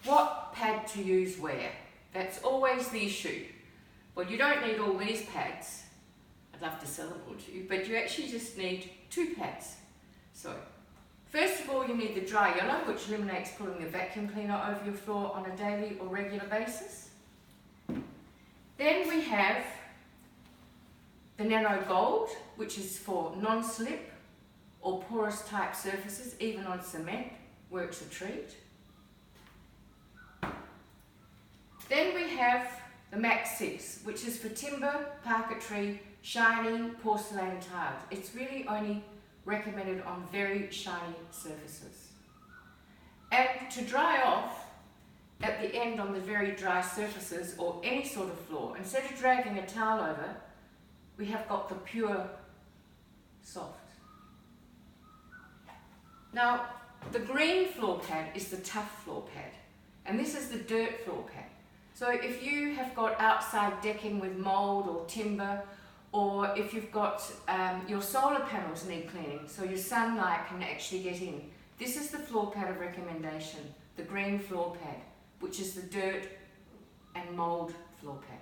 what pad to use where. That's always the issue. Well, you don't need all these pads. I'd love to sell them all to you, but you actually just need 2 pads. So, first of all, you need the dry yellow, which eliminates pulling the vacuum cleaner over your floor on a daily or regular basis. Then we have the Nano Gold, which is for non-slip or porous type surfaces, even on cement, works a treat. Then we have the Max 6, which is for timber, parquetry, shiny porcelain tiles. It's really only recommended on very shiny surfaces. And to dry off, at the end on the very dry surfaces or any sort of floor, instead of dragging a towel over, we have got the Pure Soft. Now, the green floor pad is the tough floor pad, and this is the dirt floor pad. So if you have got outside decking with mould or timber, or if you've got your solar panels need cleaning, so your sunlight can actually get in, this is the floor pad of recommendation, the green floor pad, which is the dirt and mould floor pad.